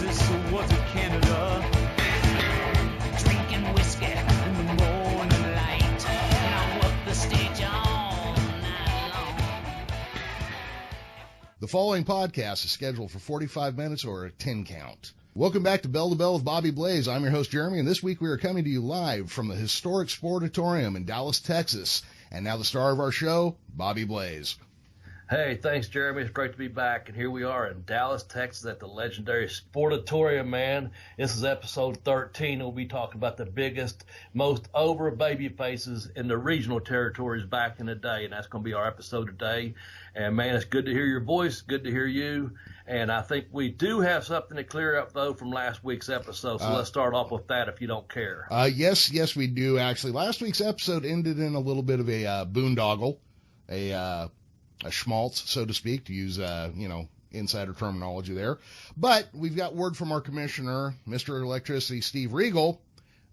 Texas or was it Canada? Drinking whiskey in the morning light, and I work the stage all night long. The following podcast is scheduled for 45 minutes or a 10 count. Welcome back to Bell with Bobby Blaze. I'm your host, Jeremy, and this week we are coming to you live from the historic Sportatorium in Dallas, Texas. And now the star of our show, Bobby Blaze. Hey, thanks, Jeremy. It's great to be back. And here we are in Dallas, Texas at the legendary Sportatorium, man. This is episode 13. We'll be talking about the biggest, most over baby faces in the regional territories back in the day. And that's going to be our episode today. And, man, it's good to hear your voice. Good to hear you. And I think we do have something to clear up, though, from last week's episode. So let's start off with that if you don't care. Yes, we do, actually. Last week's episode ended in a little bit of a boondoggle, a schmaltz, so to speak, to use, insider terminology there. But we've got word from our commissioner, Mr. Electricity, Steve Regal,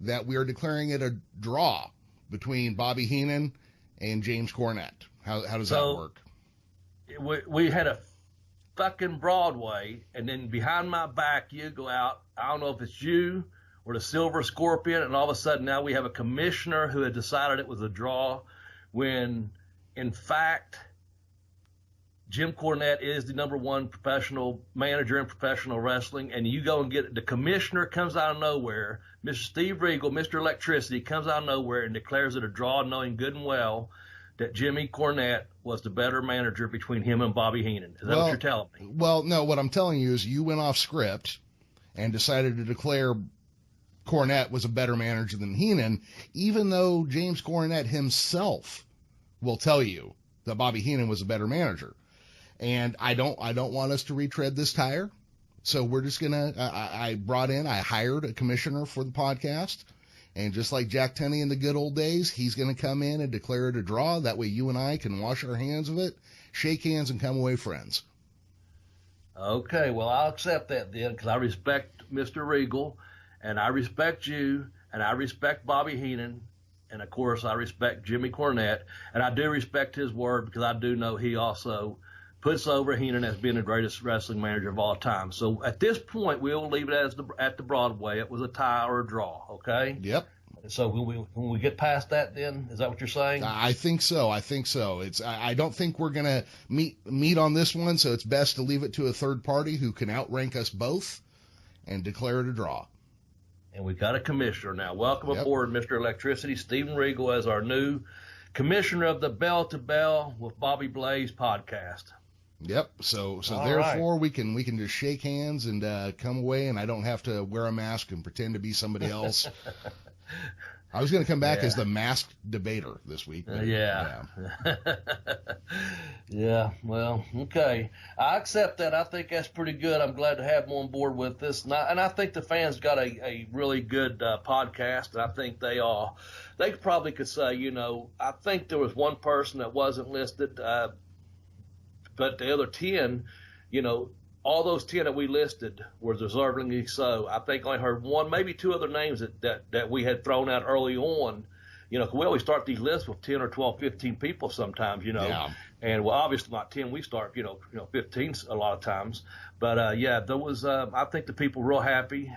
that we are declaring it a draw between Bobby Heenan and James Cornette. How does that work? We had a fucking Broadway, and then behind my back, you go out. I don't know if it's you or the Silver Scorpion, and all of a sudden now we have a commissioner who had decided it was a draw when, in fact, Jim Cornette is the number one professional manager in professional wrestling, and you go and get it. The commissioner comes out of nowhere. Mr. Steve Regal, Mr. Electricity, comes out of nowhere and declares it a draw, knowing good and well that Jimmy Cornette was the better manager between him and Bobby Heenan. Is that what you're telling me? Well, no, what I'm telling you is you went off script and decided to declare Cornette was a better manager than Heenan, even though James Cornette himself will tell you that Bobby Heenan was a better manager. And I don't want us to retread this tire. So we're just I hired a commissioner for the podcast. And just like Jack Tunney in the good old days, he's going to come in and declare it a draw. That way you and I can wash our hands of it, shake hands, and come away friends. Okay, well, I'll accept that then, because I respect Mr. Regal, and I respect you, and I respect Bobby Heenan, and, of course, I respect Jimmy Cornette, and I do respect his word because I do know he also puts over Heenan as being the greatest wrestling manager of all time. So at this point, we'll leave it as at the Broadway. It was a tie or a draw, okay? Yep. So when we get past that, then is that what you're saying? I think so. I don't think we're gonna meet on this one. So it's best to leave it to a third party who can outrank us both and declare it a draw. And we've got a commissioner now. Welcome aboard, Mr. Electricity, Stephen Regal, as our new commissioner of the Bell to Bell with Bobby Blaze podcast. Yep. So All therefore right. we can just shake hands and come away, and I don't have to wear a mask and pretend to be somebody else. I was going to come back as the masked debater this week. But, yeah. Well, okay. I accept that. I think that's pretty good. I'm glad to have him on board with this. And I think the fans got a really good podcast. And I think they probably could say, I think there was one person that wasn't listed, but the other 10, all those 10 that we listed were deservingly so. I think I only heard one, maybe two other names that we had thrown out early on. We always start these lists with 10 or 12, 15 people sometimes, Yeah. And, well, obviously not 10. We start, 15 a lot of times. But, there was I think the people were real happy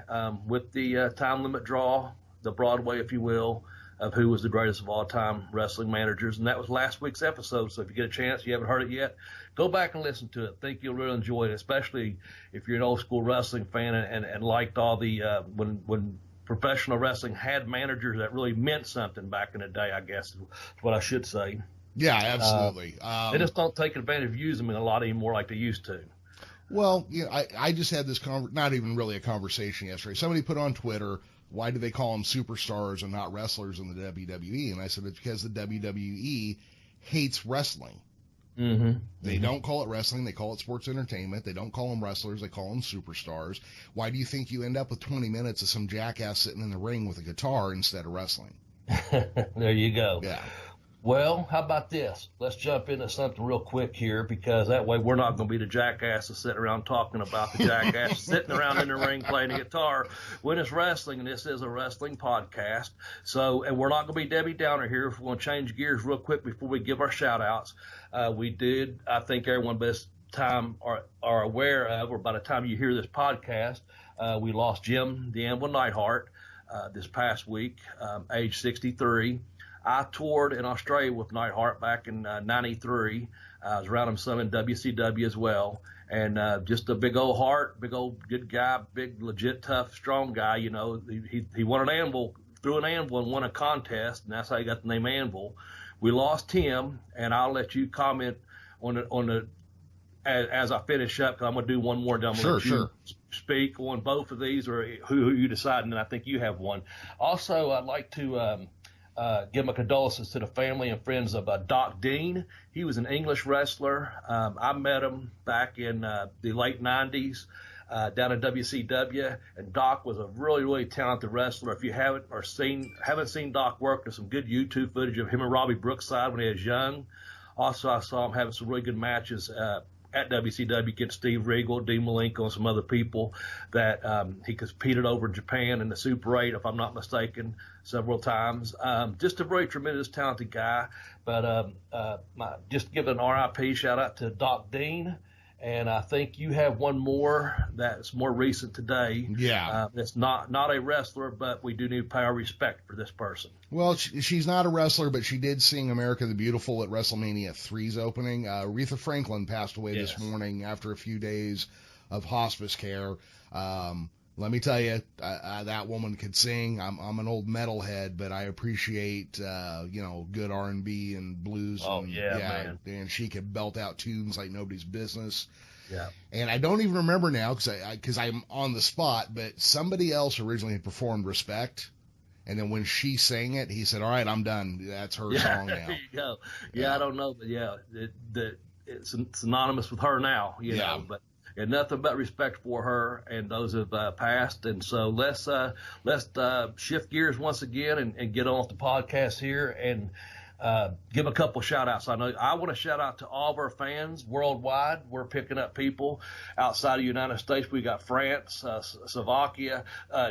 with the time limit draw, the Broadway, if you will, of who was the greatest of all time wrestling managers. And that was last week's episode. So if you get a chance, you haven't heard it yet, go back and listen to it. I think you'll really enjoy it, especially if you're an old school wrestling fan and liked all the, when professional wrestling had managers that really meant something back in the day, I guess is what I should say. Yeah, absolutely. They just don't take advantage of using them a lot anymore like they used to. Well, I just had this not even really a conversation yesterday. Somebody put on Twitter, why do they call them superstars and not wrestlers in the WWE? And I said, it's because the WWE hates wrestling. Mm-hmm. They don't call it wrestling. They call it sports entertainment. They don't call them wrestlers. They call them superstars. Why do you think you end up with 20 minutes of some jackass sitting in the ring with a guitar instead of wrestling? There you go. Yeah. Well, how about this? Let's jump into something real quick here, because that way we're not going to be the jackasses sitting around talking about the jackass sitting around in the ring playing the guitar when it's wrestling, and this is a wrestling podcast. So, and we're not going to be Debbie Downer here. We're going to change gears real quick before we give our shout-outs. We did, I think everyone best time are aware of, or by the time you hear this podcast, we lost Jim the Anvil Neidhart this past week, age 63. I toured in Australia with Neidhart back in '93. I was around him some in WCW as well. And just a big old heart, big old good guy, big, legit, tough, strong guy. You know, he won an anvil, threw an anvil and won a contest, and that's how he got the name Anvil. We lost him, and I'll let you comment on the as I finish up, because I'm going to do one more. Then I'm going to let you speak on both of these, or who you decide, and then I think you have one. Also, I'd like to give my condolences to the family and friends of Doc Dean. He was an English wrestler. I met him back in the late 90s down in WCW, and Doc was a really, really talented wrestler. If you haven't seen Doc work, there's some good YouTube footage of him and Robbie Brookside when he was young. Also, I saw him having some really good matches at WCW against Steve Regal, Dean Malenko, and some other people that he competed over in Japan in the Super 8, if I'm not mistaken, several times. Just a very tremendous, talented guy. But just give an RIP shout out to Doc Dean. And I think you have one more that's more recent today. Yeah. That's not a wrestler, but we do need pay our respect for this person. Well, she's not a wrestler, but she did sing America the Beautiful at WrestleMania 3's opening. Aretha Franklin passed away this morning after a few days of hospice care. Let me tell you, that woman could sing. I'm an old metalhead, but I appreciate, good R&B and blues. Oh, man. And she could belt out tunes like nobody's business. Yeah. And I don't even remember now because I'm on the spot, but somebody else originally had performed Respect. And then when she sang it, he said, all right, I'm done. That's her song now. There you go. Yeah, I don't know, but it's synonymous with her now, you know, but. And nothing but respect for her and those who have passed. And so let's shift gears once again and get on with the podcast here and give a couple shout outs. I want to shout out to all of our fans worldwide. We're picking up people outside of the United States. We got France, Slovakia,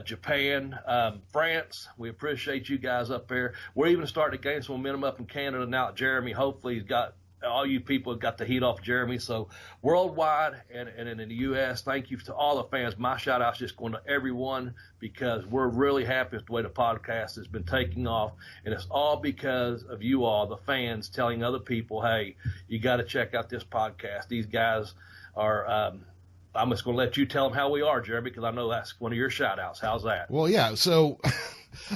Japan, France. We appreciate you guys up there. We're even starting to gain some momentum up in Canada now. Jeremy, hopefully, he's got all you people have got the heat off Jeremy. So worldwide and in the U.S., thank you to all the fans. My shout out's just going to everyone because we're really happy with the way the podcast has been taking off. And it's all because of you all, the fans, telling other people, hey, you got to check out this podcast. These guys are I'm just going to let you tell them how we are, Jeremy, because I know that's one of your shout outs. How's that? Well, yeah. So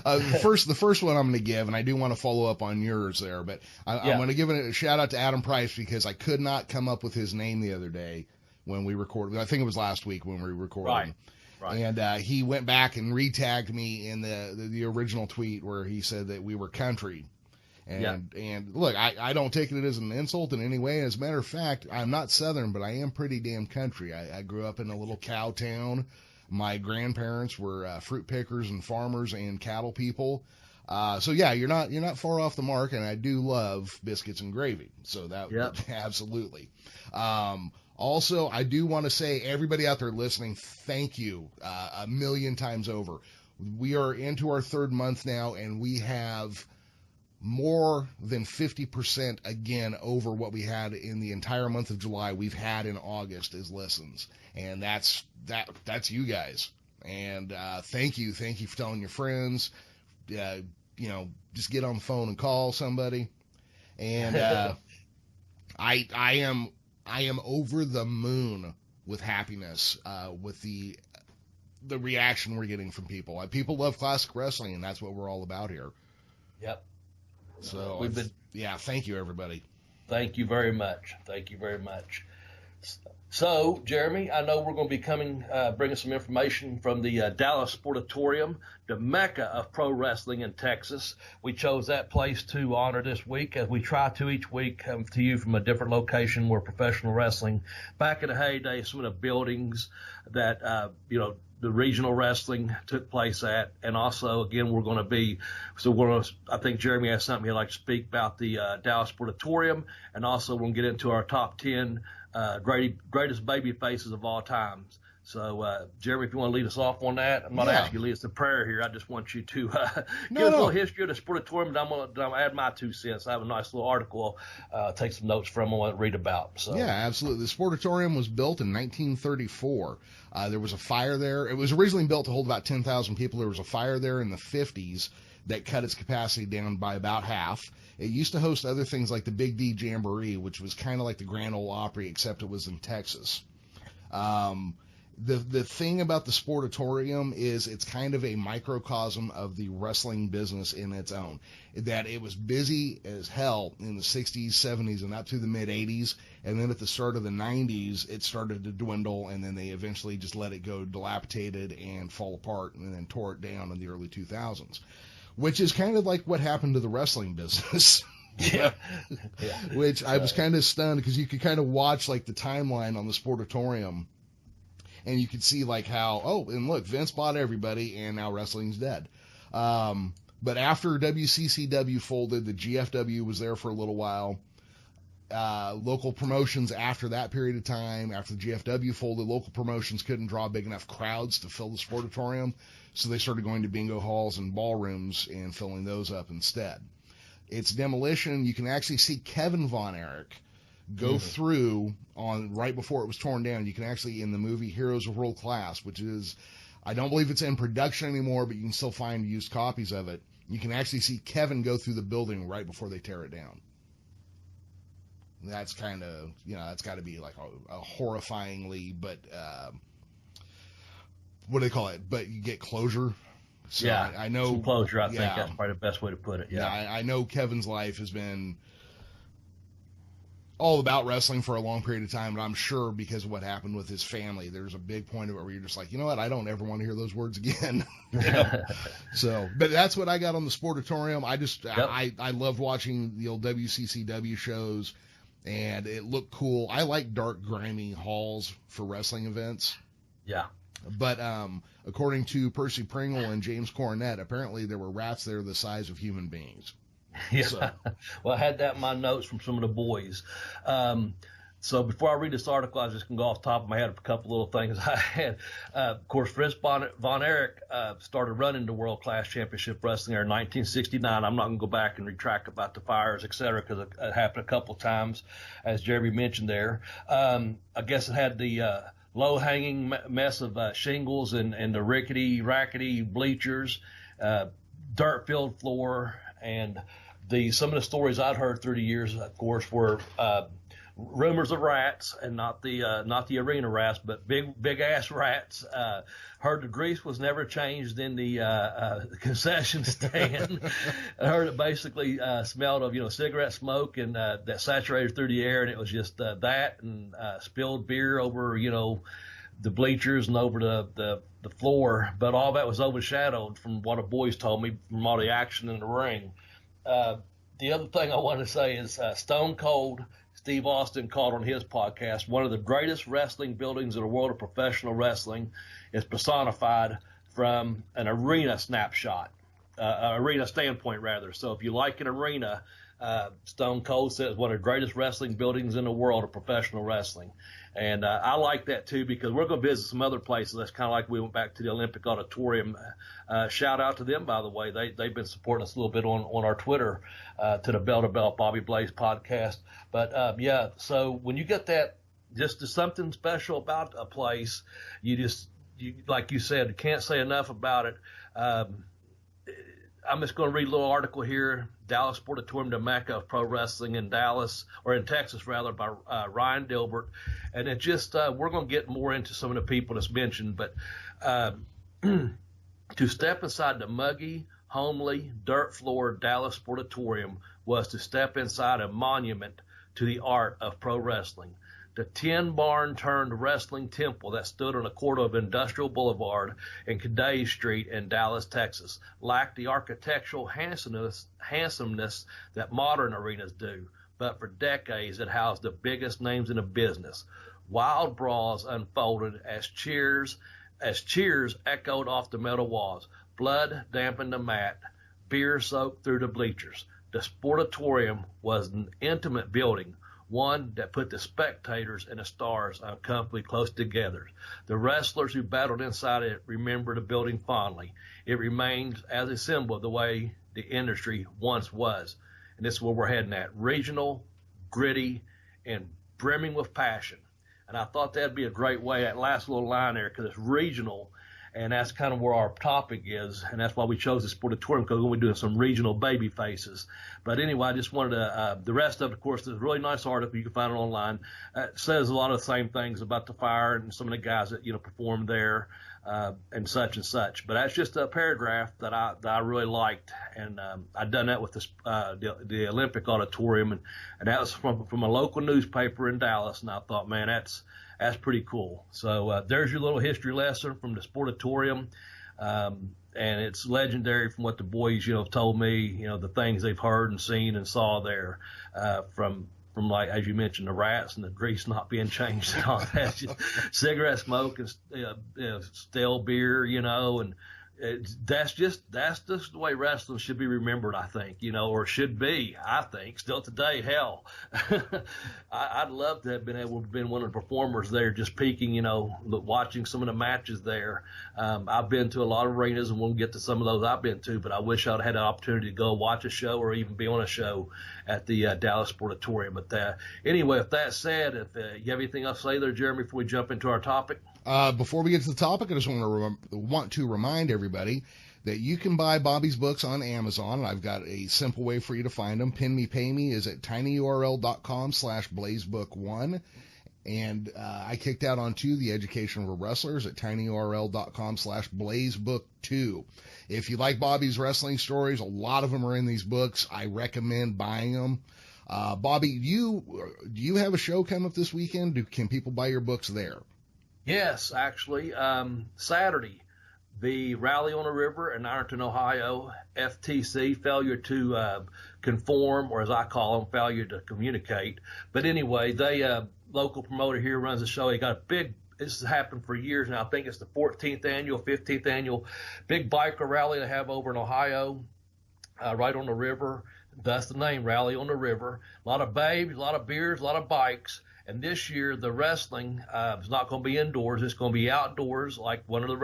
the first one I'm going to give, and I do want to follow up on yours there, but I'm going to give a shout out to Adam Price because I could not come up with his name the other day when we recorded. I think it was last week when we recorded. Right. And he went back and re-tagged me in the original tweet where he said that we were country. And look, I don't take it as an insult in any way. As a matter of fact, I'm not Southern, but I am pretty damn country. I grew up in a little cow town. My grandparents were fruit pickers and farmers and cattle people. So yeah, you're not far off the mark, and I do love biscuits and gravy. So that absolutely. Also, I do want to say, everybody out there listening, thank you a million times over. We are into our third month now, and we have more than 50% again over what we had in the entire month of July we've had in August as listens. And that's you guys. And thank you for telling your friends. Just get on the phone and call somebody. And I am over the moon with happiness with the reaction we're getting from people. People love classic wrestling, and that's what we're all about here. Yep. So thank you, everybody. Thank you very much. Thank you very much. So, Jeremy, I know we're going to be bringing some information from the Dallas Sportatorium, the mecca of pro wrestling in Texas. We chose that place to honor this week, as we try to each week come to you from a different location where professional wrestling, back in the heyday, some of the buildings that, the regional wrestling took place at. And also, again, I think Jeremy has something he'd like to speak about the Dallas Sportatorium. And also, we're going to get into our top 10 greatest baby faces of all times. So, Jeremy, if you want to lead us off on that, I'm not asking you to lead us to prayer here. I just want you to give us a little history of the Sportatorium, and I'm going to add my 2 cents. I have a nice little article, take some notes from and read about. So. Yeah, absolutely. The Sportatorium was built in 1934. There was a fire there. It was originally built to hold about 10,000 people. There was a fire there in the 50s that cut its capacity down by about half. It used to host other things like the Big D Jamboree, which was kind of like the Grand Ole Opry, except it was in Texas. The thing about the Sportatorium is it's kind of a microcosm of the wrestling business in its own. That it was busy as hell in the 60s, 70s, and up through the mid-80s. And then at the start of the 90s, it started to dwindle, and then they eventually just let it go dilapidated and fall apart, and then tore it down in the early 2000s. Which is kind of like what happened to the wrestling business. Yeah. Which I was kind of stunned, because you could kind of watch like the timeline on the Sportatorium. And you could see like how, and look, Vince bought everybody, and now wrestling's dead. But after WCCW folded, the GFW was there for a little while. Local promotions after that period of time, after the GFW folded, local promotions couldn't draw big enough crowds to fill the Sportatorium, so they started going to bingo halls and ballrooms and filling those up instead. Its demolition, you can actually see Kevin Von Erich go through on right before it was torn down. You can actually, in the movie Heroes of World Class, which is, I don't believe it's in production anymore, but you can still find used copies of it. You can actually see Kevin go through the building right before they tear it down. That's kind of, that's got to be like a horrifyingly, but what do they call it? But you get closure. So yeah, I know some closure. I think that's probably the best way to put it. Yeah, I know Kevin's life has been all about wrestling for a long period of time, but I'm sure because of what happened with his family, there's a big point of it where you're just like, you know what, I don't ever want to hear those words again. So, but that's what I got on the Sportatorium. I loved watching the old WCCW shows, and it looked cool. I like dark, grimy halls for wrestling events. Yeah. But according to Percy Pringle and James Cornette, apparently there were rats there the size of human beings. Yeah. So. Well, I had that in my notes from some of the boys. So before I read this article, I was just going to go off the top of my head a couple little things I had. Of course, Vince Von Erich started running the World Class Championship Wrestling in 1969. I'm not going to go back and retract about the fires, et cetera, because it happened a couple of times, as Jeremy mentioned there. I guess it had the low-hanging mess of shingles and the rackety bleachers, dirt-filled floor, and some of the stories I'd heard through the years, of course, were rumors of rats, and not the arena rats, but big ass rats. Heard the grease was never changed in the concession stand. I heard it basically smelled of cigarette smoke and that saturated through the air, and it was just that and spilled beer over the bleachers and over the floor. But all that was overshadowed from what the boys told me from all the action in the ring. The other thing I want to say is Stone Cold Steve Austin called on his podcast, one of the greatest wrestling buildings in the world of professional wrestling is personified from an arena snapshot, arena standpoint rather. So if you like an arena, Stone Cold says one of the greatest wrestling buildings in the world of professional wrestling. And I like that too, because we're going to visit some other places. That's kind of like we went back to the Olympic Auditorium. Shout out to them, by the way. They've been supporting us a little bit on our Twitter, to the Bell to Bell Bobby Blaze podcast. But so when you get that, just something special about a place, you like you said, can't say enough about it. I'm just going to read a little article here. Dallas Sportatorium, the Mecca of pro wrestling in Dallas, or in Texas rather, by Ryan Dilbert. And it just, we're going to get more into some of the people that's mentioned, but to step inside the muggy, homely, dirt-floored Dallas Sportatorium was to step inside a monument to the art of pro wrestling. The tin barn turned wrestling temple that stood on a corner of Industrial Boulevard and Cadet Street in Dallas, Texas, lacked the architectural handsomeness that modern arenas do, but for decades it housed the biggest names in the business. Wild brawls unfolded as cheers echoed off the metal walls. Blood dampened the mat. Beer soaked through the bleachers. The Sportatorium was an intimate building, one that put the spectators and the stars uncomfortably close together. The wrestlers who battled inside it remember the building fondly. It remains as a symbol of the way the industry once was. And this is where we're heading at. Regional, gritty, and brimming with passion. And I thought that'd be a great way, that last little line there, because it's regional, and that's kind of where our topic is, and that's why we chose the Sportatorium, because we're going to be doing some regional baby faces. But anyway, I just wanted to, the rest of it, of course, there's a really nice article. You can find it online. It says a lot of the same things about the fire and some of the guys that, performed there, and such and such. But that's just a paragraph that I really liked, and I'd done that with the Olympic Auditorium, and that was from a local newspaper in Dallas, and I thought, man, that's pretty cool. So there's your little history lesson from the Sportatorium, and it's legendary from what the boys, told me, the things they've heard and seen and saw there, from like, as you mentioned, the rats and the grease not being changed and all that, just cigarette smoke and stale beer, and that's just the way wrestling should be remembered, I think, or should be, I think, still today. Hell, I'd love to have been able to be one of the performers there, just peeking, watching some of the matches there. I've been to a lot of arenas, and we'll get to some of those I've been to, but I wish I'd had an opportunity to go watch a show or even be on a show at the Dallas Sportatorium. But anyway, with that said, if you have anything else to say there, Jeremy, before we jump into our topic? Before we get to the topic, I just want to remind everybody that you can buy Bobby's books on Amazon. I've got a simple way for you to find them. Pin Me Pay Me is at tinyurl.com/blazebook1. And I kicked out on The Education of Wrestlers at tinyurl.com/blazebook2. If you like Bobby's wrestling stories, a lot of them are in these books. I recommend buying them. Bobby, do you have a show coming up this weekend? Can people buy your books there? Yes, actually, Saturday, the Rally on the River in Ironton, Ohio, FTC, failure to conform, or as I call them, failure to communicate. But anyway, local promoter here runs the show. He got a big, this has happened for years now. I think it's the 14th annual, 15th annual big biker rally they have over in Ohio, right on the river. That's the name, Rally on the River. A lot of babes, a lot of beers, a lot of bikes. And this year, the wrestling is not going to be indoors. It's going to be outdoors, like one of the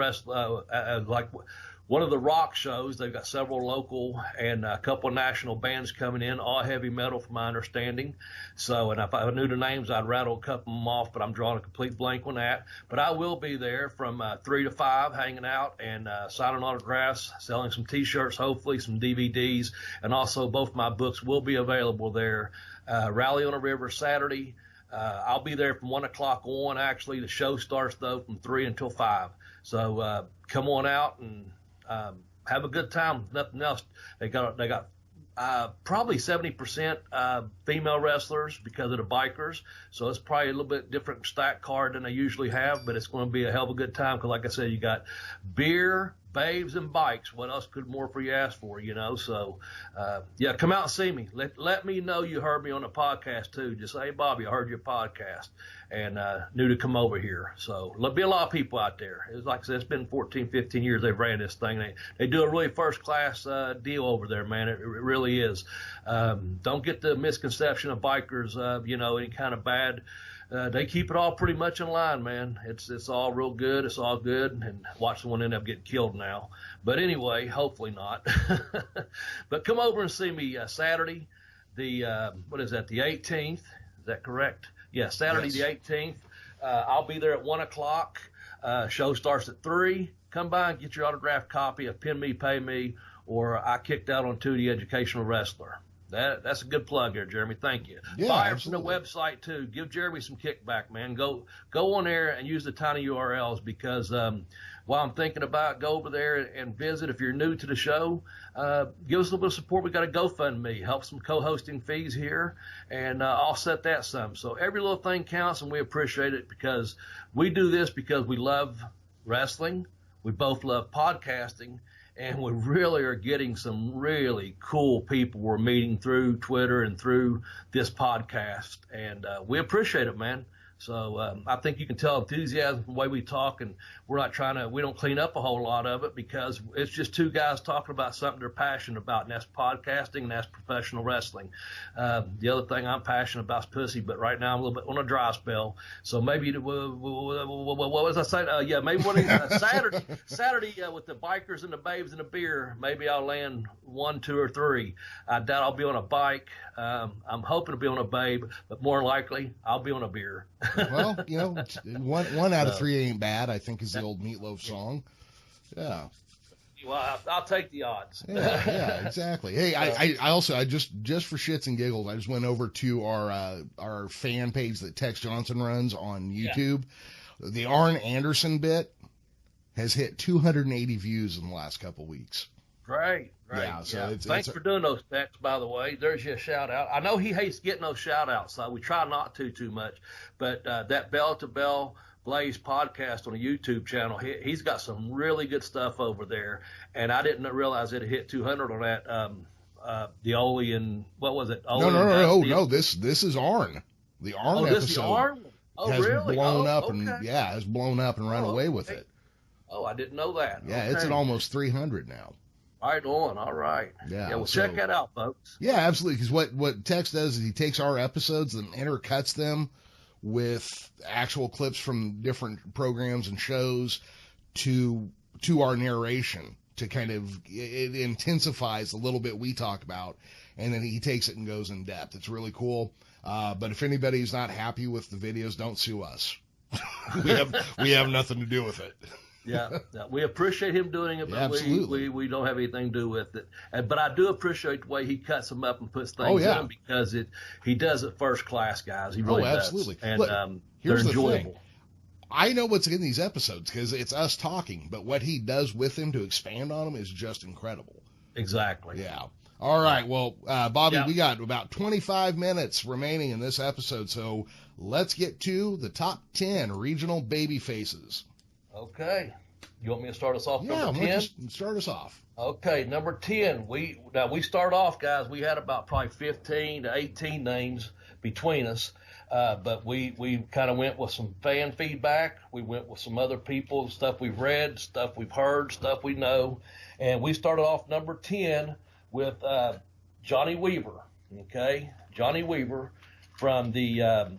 rock shows. They've got several local and a couple of national bands coming in, all heavy metal, from my understanding. So, and if I knew the names, I'd rattle a couple of them off, but I'm drawing a complete blank on that. But I will be there from 3 to 5, hanging out and signing autographs, selling some T-shirts, hopefully some DVDs, and also both my books will be available there. Rally on the River Saturday. I'll be there from 1 o'clock on. Actually, the show starts though from 3 until 5. So come on out and have a good time. Nothing else. They got probably 70% female wrestlers because of the bikers. So it's probably a little bit different stack card than they usually have, but it's going to be a hell of a good time because, like I said, you got beer, babes, and bikes. What else could more for you ask for, So, yeah, come out and see me. Let me know you heard me on the podcast, too. Just say, hey, Bobby, I heard your podcast and knew to come over here. So there'll be a lot of people out there. It's like I said, it's been 14, 15 years they've ran this thing. They do a really first-class deal over there, man. It really is. Don't get the misconception of bikers, any kind of bad. They keep it all pretty much in line, man. It's all real good. It's all good. And watch someone end up getting killed now. But anyway, hopefully not. But come over and see me Saturday, the 18th. Is that correct? Yeah, Saturday Yes. The 18th. I'll be there at 1 o'clock. Show starts at 3. Come by and get your autographed copy of Pin Me, Pay Me, or I kicked out on The Educational Wrestler. That's a good plug there, Jeremy. Thank you. Yeah, Buy it absolutely. from the website, too. Give Jeremy some kickback, man. Go on there and use the tiny URLs because while I'm thinking about it, go over there and visit. If you're new to the show, give us a little bit of support. We got a GoFundMe. Help some co-hosting fees here and offset that some. So every little thing counts, and we appreciate it because we do this because we love wrestling. We both love podcasting. And we really are getting some really cool people we're meeting through Twitter and through this podcast. And we appreciate it, man. So I think you can tell enthusiasm from the way we talk, and we don't clean up a whole lot of it because it's just two guys talking about something they're passionate about, and that's podcasting and that's professional wrestling. The other thing I'm passionate about is pussy, but right now I'm a little bit on a dry spell. So maybe, what was I saying? Maybe Saturday with the bikers and the babes and the beer, maybe I'll land 1, 2, or 3. I doubt I'll be on a bike. I'm hoping to be on a babe, but more likely I'll be on a beer. Well, one out of 3 ain't bad, I think, is the old Meatloaf song. Yeah. Well, I'll take the odds. Yeah, exactly. Hey, I also just for shits and giggles, I just went over to our fan page that Tex Johnson runs on YouTube. Yeah. The Arn Anderson bit has hit 280 views in the last couple weeks. Great. Yeah, so thanks for doing those texts, by the way. There's your shout out. I know he hates getting those shout outs, so we try not too much. But that Bell to Bell Blaze podcast on the YouTube channel, he's got some really good stuff over there. And I didn't realize it hit 200 on that. The Ole and what was it? No. This is Arn. The Arn episode. This is Arn? Oh, has really? blown up okay. has blown up and run away with it. Oh, I didn't know that. Yeah, it's at almost 300 now. Right on. All right. Yeah. Well, check that out, folks. Yeah, absolutely. Because what Tex does is he takes our episodes and intercuts them with actual clips from different programs and shows to our narration to kind of, it intensifies a little bit we talk about, and then he takes it and goes in depth. It's really cool. But if anybody's not happy with the videos, don't sue us. we have nothing to do with it. Yeah, we appreciate him doing it, but absolutely. we don't have anything to do with it. But I do appreciate the way he cuts them up and puts things in them because he does it first class, guys. He really absolutely. does. And Look, they're here's enjoyable. The thing. I know what's in these episodes because it's us talking, but what he does with them to expand on them is just incredible. Exactly. Yeah. All right. Well, Bobby, we got about 25 minutes remaining in this episode, so let's get to the top 10 regional baby faces. Okay. You want me to start us off number 10? Yeah, start us off. Okay, number 10. We start off, guys, we had about probably 15 to 18 names between us, but we kind of went with some fan feedback. We went with some other people, stuff we've read, stuff we've heard, stuff we know, and we started off number 10 with Johnny Weaver, okay? Johnny Weaver from the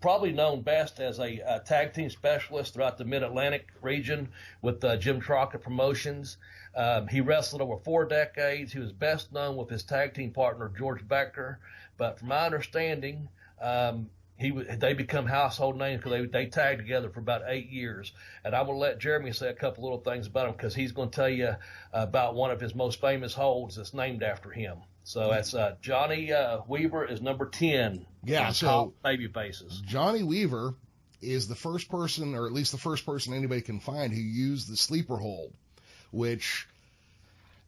probably known best as a tag team specialist throughout the Mid-Atlantic region with Jim Crockett Promotions. He wrestled over 4 decades. He was best known with his tag team partner, George Becker. But from my understanding, they become household names because they tagged together for about 8 years. And I will let Jeremy say a couple little things about him because he's going to tell you about one of his most famous holds that's named after him. So that's Johnny Weaver is number 10. Yeah, so baby faces. Johnny Weaver is the first person, or at least the first person anybody can find, who used the sleeper hold, which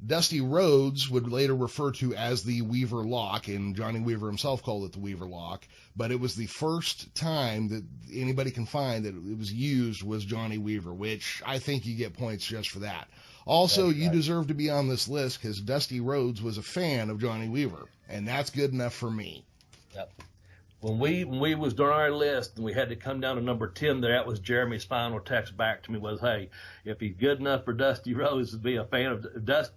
Dusty Rhodes would later refer to as the Weaver Lock, and Johnny Weaver himself called it the Weaver Lock. But it was the first time that anybody can find that it was used was Johnny Weaver, which I think you get points just for that. Also, you deserve to be on this list because Dusty Rhodes was a fan of Johnny Weaver, and that's good enough for me. Yep. When we was doing our list and we had to come down to number 10, that was Jeremy's final text back to me was, hey, if he's good enough for Dusty Rhodes to be a fan of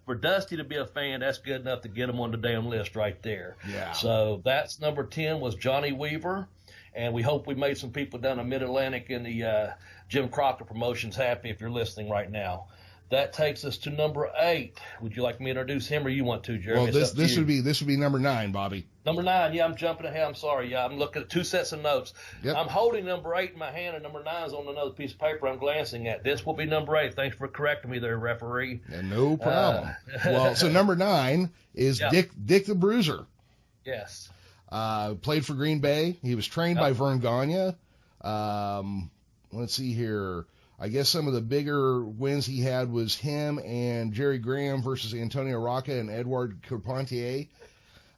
for Dusty to be a fan, that's good enough to get him on the damn list right there. Yeah. So that's number 10 was Johnny Weaver, and we hope we made some people down in Mid-Atlantic in the Jim Crockett Promotions happy if you're listening right now. That takes us to number 8. Would you like me to introduce him, or you want to, Jeremy? Well, this would be number 9, Bobby. Number 9. Yeah, I'm jumping ahead. I'm sorry. Yeah, I'm looking at 2 sets of notes. Yep. I'm holding number 8 in my hand, and number 9 is on another piece of paper I'm glancing at. This will be number 8. Thanks for correcting me there, referee. Yeah, no problem. Well, so number 9 is Dick the Bruiser. Yes. Played for Green Bay. He was trained by Vern Gagne. Let's see here. I guess some of the bigger wins he had was him and Jerry Graham versus Antonio Rocca and Edouard Carpentier.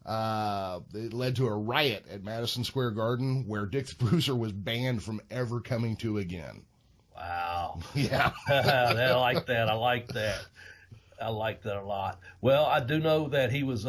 It led to a riot at Madison Square Garden where Dick the Bruiser was banned from ever coming to again. Wow. Yeah. I like that. I like that. I like that a lot. Well, I do know that he was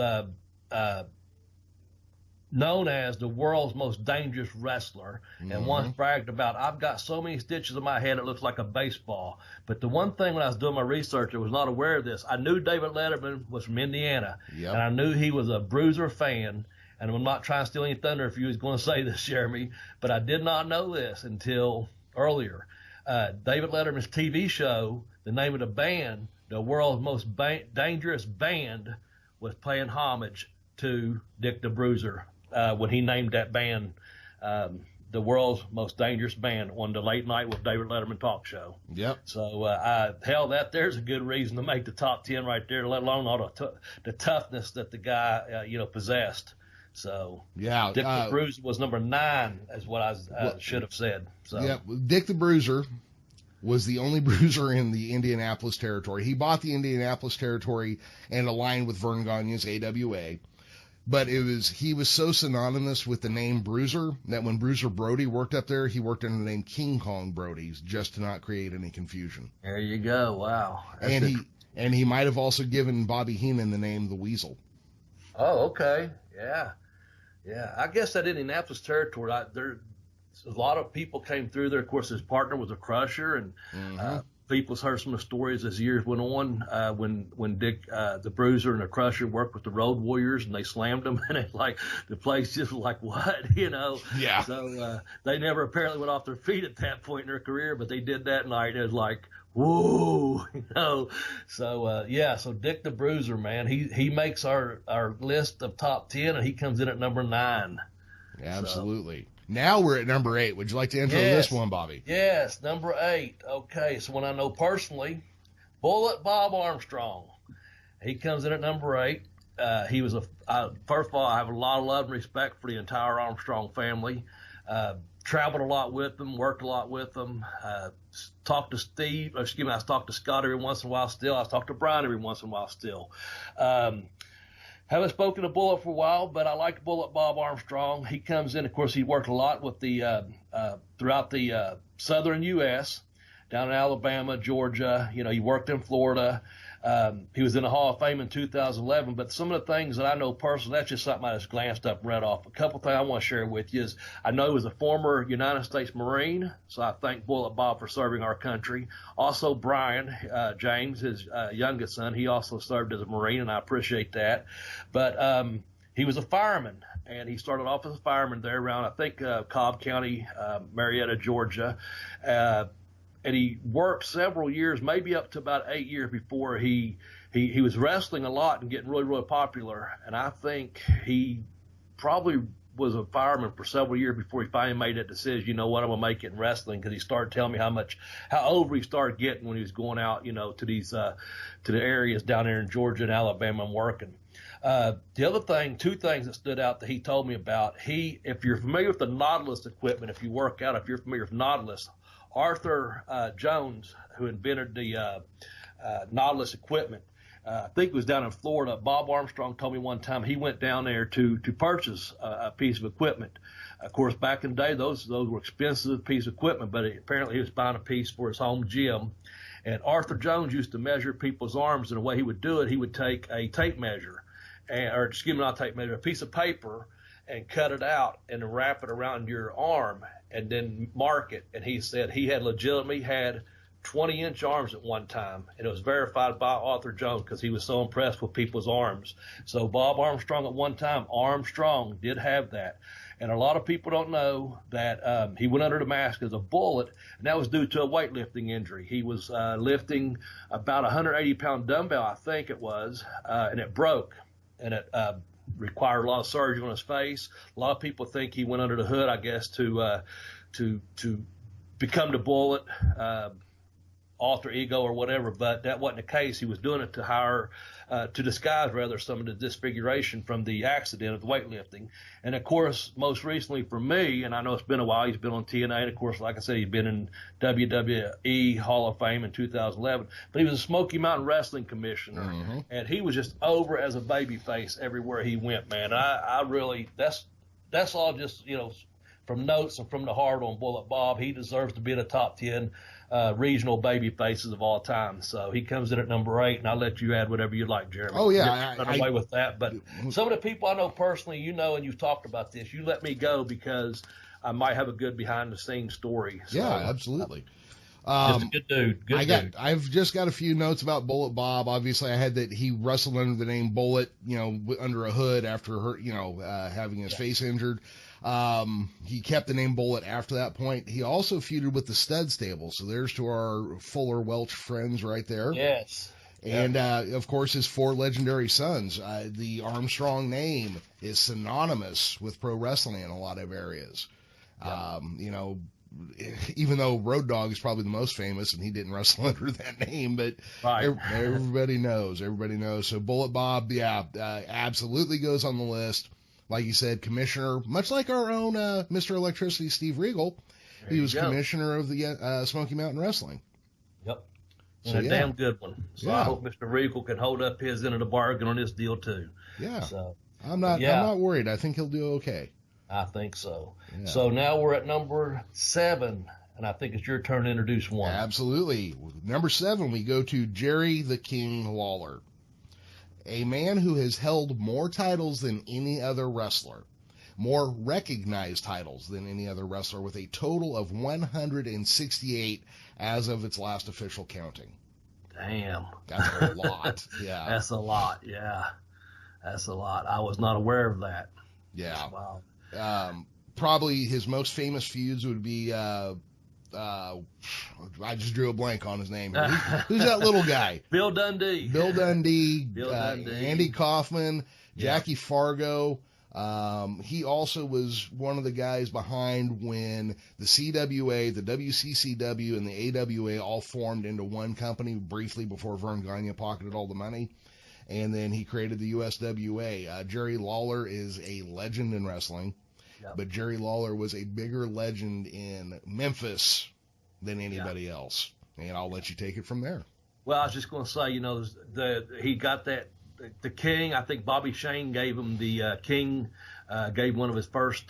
known as the world's most dangerous wrestler, and once bragged about, I've got so many stitches in my head it looks like a baseball. But the one thing when I was doing my research, I was not aware of this. I knew David Letterman was from Indiana, and I knew he was a Bruiser fan. And I'm not trying to steal any thunder if you was going to say this, Jeremy, but I did not know this until earlier. David Letterman's TV show, the name of the band, the world's most dangerous band, was paying homage to Dick the Bruiser when he named that band the world's most dangerous band on the Late Night with David Letterman talk show. Yep. So, hell, there's a good reason to make the top 10 right there, let alone all the toughness that the guy, possessed. So, yeah, Dick the Bruiser was number 9, is what I should have said. So, yeah, Dick the Bruiser was the only bruiser in the Indianapolis territory. He bought the Indianapolis territory and aligned with Vern Gagne's AWA. But he was so synonymous with the name Bruiser that when Bruiser Brody worked up there, he worked under the name King Kong Brody's just to not create any confusion. There you go. Wow. And he might have also given Bobby Heenan the name the Weasel. Oh, okay. Yeah. Yeah. I guess that Indianapolis territory, a lot of people came through there. Of course, his partner was a Crusher, and people's heard some of the stories as years went on when Dick the Bruiser and the Crusher worked with the Road Warriors, and they slammed them, and the place just was like, what, Yeah. So they never apparently went off their feet at that point in their career, but they did that night, and it was like, whoa, so Dick the Bruiser, man, he makes our list of top 10, and he comes in at number 9. Absolutely. So, now we're at number 8. Would you like to intro this one, Bobby? Yes, number 8. Okay, so when I know personally, Bullet Bob Armstrong. He comes in at number 8. He was first of all, I have a lot of love and respect for the entire Armstrong family. Traveled a lot with them, worked a lot with them. Talked to Scott every once in a while still. I talked to Brian every once in a while still. Haven't spoken to Bullet for a while, but I like Bullet Bob Armstrong. He comes in, of course, he worked a lot with throughout the southern U.S., down in Alabama, Georgia. He worked in Florida. He was in the Hall of Fame in 2011, but some of the things that I know personally, that's just something I just glanced up and read off. A couple things I want to share with you is I know he was a former United States Marine, so I thank Bullet Bob for serving our country. Also, Brian James, his youngest son, he also served as a Marine, and I appreciate that. But he was a fireman, and he started off as a fireman there around, I think, Cobb County, Marietta, Georgia. And he worked several years, maybe up to about 8 years before he was wrestling a lot and getting really, really popular. And I think he probably was a fireman for several years before he finally made that decision. You know what, I'm going to make it in wrestling, because he started telling me how over he started getting when he was going out, to these, to the areas down there in Georgia and Alabama and working. The other thing, 2 things that stood out that he told me about, if you're familiar with the Nautilus equipment, if you work out, if you're familiar with Nautilus, Arthur Jones, who invented the Nautilus equipment, I think it was down in Florida. Bob Armstrong told me one time he went down there to purchase a piece of equipment. Of course, back in the day, those were expensive piece of equipment, but apparently he was buying a piece for his home gym. And Arthur Jones used to measure people's arms, and the way he would do it, he would take a tape measure, a piece of paper, and cut it out and wrap it around your arm and then mark it. And he said he had legitimately had 20-inch arms at one time, and it was verified by Arthur Jones because he was so impressed with people's arms. So Bob Armstrong at one time, Armstrong did have that. And a lot of people don't know that he went under the mask as a Bullet, and that was due to a weightlifting injury. He was lifting about a 180-pound dumbbell, I think it was, and it broke, and it required a lot of surgery on his face. A lot of people think he went under the hood, I guess, to become the Bullet, alter ego or whatever, but that wasn't the case. He was doing it to disguise rather some of the disfiguration from the accident of the weightlifting. And of course, most recently for me, and I know it's been a while, he's been on TNA, and of course, like I said, he's been in WWE Hall of Fame in 2011, but he was a Smoky Mountain Wrestling Commissioner, and he was just over as a baby face everywhere he went, man. I really, that's all just, from notes and from the heart on Bullet Bob. He deserves to be in the top 10 regional baby faces of all time. So he comes in at number 8, and I'll let you add whatever you like, Jeremy. Oh, yeah. Run away with that. But some of the people I know personally, and you've talked about this, you let me go because I might have a good behind-the-scenes story. So, yeah, absolutely. Just a good dude. Dude. I've just got a few notes about Bullet Bob. Obviously, I had that he wrestled under the name Bullet, under a hood after having his face injured. He kept the name Bullet after that point. He also feuded with the Stud Stable. So there's to our Fuller Welch friends right there. Yes. And, of course, his 4 legendary sons. The Armstrong name is synonymous with pro wrestling in a lot of areas. Yeah. Even though Road Dogg is probably the most famous and he didn't wrestle under that name, but right. Everybody knows. So Bullet Bob, absolutely goes on the list. Like you said, commissioner, much like our own Mr. Electricity, Steve Regal. He was commissioner of the Smoky Mountain Wrestling. Yep. And a damn good one. So I hope Mr. Regal can hold up his end of the bargain on this deal too. Yeah. So I'm not worried. I think he'll do okay. I think so. Yeah. So now we're at number 7, and I think it's your turn to introduce one. Absolutely. Number 7, we go to Jerry the King Lawler, a man who has held more titles than any other wrestler, more recognized titles than any other wrestler, with a total of 168 as of its last official counting. Damn. That's a lot. Yeah. That's a lot. Yeah. That's a lot. I was not aware of that. Yeah. Wow. Probably his most famous feuds would be, I just drew a blank on his name. Who's that little guy? Bill Dundee. Andy Kaufman, Jackie Fargo. He also was one of the guys behind when the CWA, the WCCW, and the AWA all formed into one company briefly before Vern Gagne pocketed all the money. And then he created the USWA. Jerry Lawler is a legend in wrestling, but Jerry Lawler was a bigger legend in Memphis than anybody else. And I'll let you take it from there. Well, I was just going to say, he got that, the King. I think Bobby Shane gave him the King, gave one of his first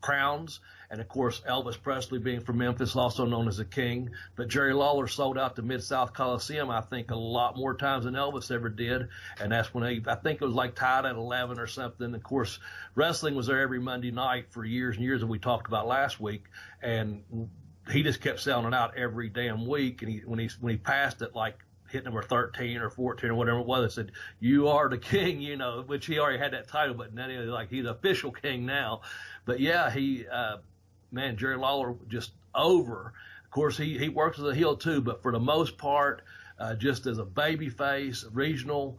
crowns. And, of course, Elvis Presley, being from Memphis, also known as the King. But Jerry Lawler sold out the Mid-South Coliseum, I think, a lot more times than Elvis ever did. And that's when I think it was like tied at 11 or something. Of course, wrestling was there every Monday night for years and years, that we talked about last week. And he just kept selling it out every damn week. And when he passed it, like, hit number 13 or 14 or whatever it was, it said, "You are the King," which he already had that title, but now he's the official King now. But yeah, Jerry Lawler just over. Of course, he works as a heel too, but for the most part, just as a baby face, regional,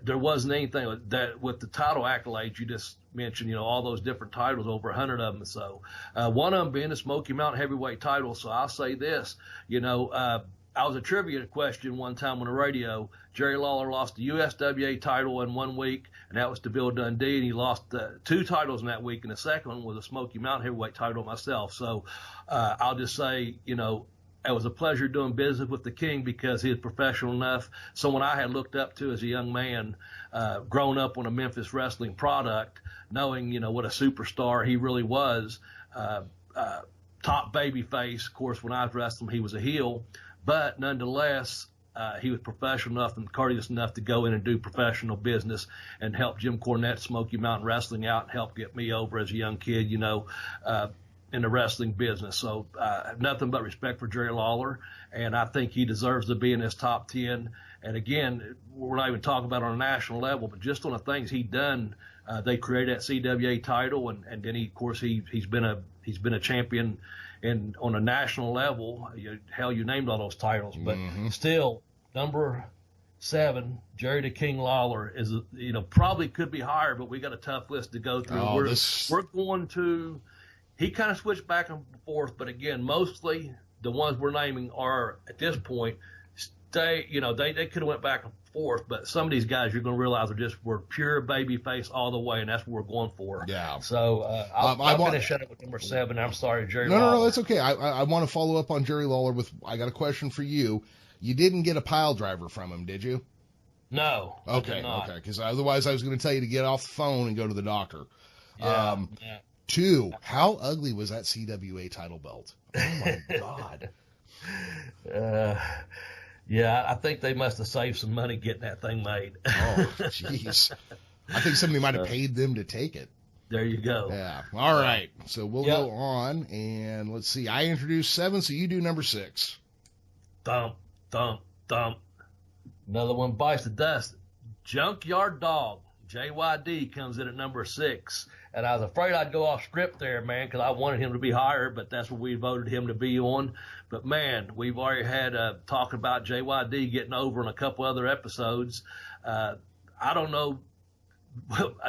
there wasn't anything that with the title accolades you just mentioned, all those different titles, over 100 of them. So one of them being the Smoky Mountain Heavyweight title. So I'll say this, I was a trivia question one time on the radio. Jerry Lawler lost the USWA title in 1 week, and that was to Bill Dundee, and he lost 2 titles in that week, and the second one was a Smoky Mountain Heavyweight title myself. So I'll just say, it was a pleasure doing business with the King because he was professional enough, someone I had looked up to as a young man, growing up on a Memphis wrestling product, knowing, what a superstar he really was, top baby face. Of course, when I was wrestling, he was a heel. But nonetheless, he was professional enough and courteous enough to go in and do professional business and help Jim Cornette, Smoky Mountain Wrestling out, and help get me over as a young kid, in the wrestling business. So nothing but respect for Jerry Lawler, and I think he deserves to be in his top 10. And again, we're not even talking about on a national level, but just on the things he's done. They created that CWA title, and then he's been a champion. And on a national level, you named all those titles, but still, number 7, Jerry the King Lawler is, probably could be higher, but we got a tough list to go through. We're going to, he kind of switched back and forth, but again, mostly the ones we're naming are at this point, they could have went back and forth, but some of these guys you're going to realize were pure baby face all the way, and that's what we're going for. Yeah. So I'll finish up with number 7. I'm sorry, Jerry Lawler. No, that's okay. I want to follow up on Jerry Lawler I got a question for you. You didn't get a pile driver from him, did you? No. Okay. Because otherwise I was going to tell you to get off the phone and go to the doctor. Yeah. 2. How ugly was that CWA title belt? Oh my God. Yeah, I think they must have saved some money getting that thing made. Oh, jeez. I think somebody might have paid them to take it. There you go. Yeah. All right. So we'll go on, and let's see. I introduced 7, so you do number 6. Thump, thump, thump. Another one bites the dust. Junkyard Dog. JYD comes in at number 6. And I was afraid I'd go off script there, man, because I wanted him to be higher, but that's what we voted him to be on. But, man, we've already had talk about JYD getting over in a couple other episodes. I don't know.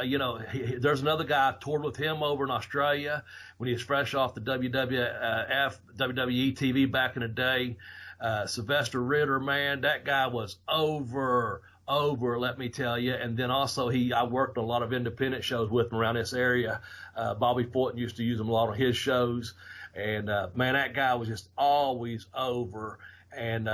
You know, there's another guy I toured with him over in Australia when he was fresh off the WWE TV back in the day. Sylvester Ritter, man, that guy was over, let me tell you. And then also I worked a lot of independent shows with him around this area. Bobby Fulton used to use him a lot on his shows. And, man, that guy was just always over. And,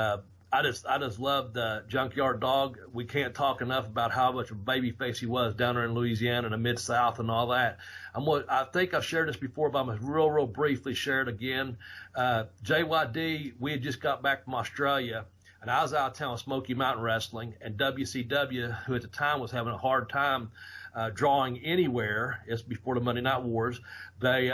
I just loved Junkyard Dog. We can't talk enough about how much of a babyface he was down there in Louisiana and the Mid-South and all that. I think I've shared this before, but I'm going to real briefly share it again. JYD, we had just got back from Australia, and I was out of town with Smoky Mountain Wrestling, and WCW, who at the time was having a hard time drawing anywhere, it's before the Monday Night Wars, they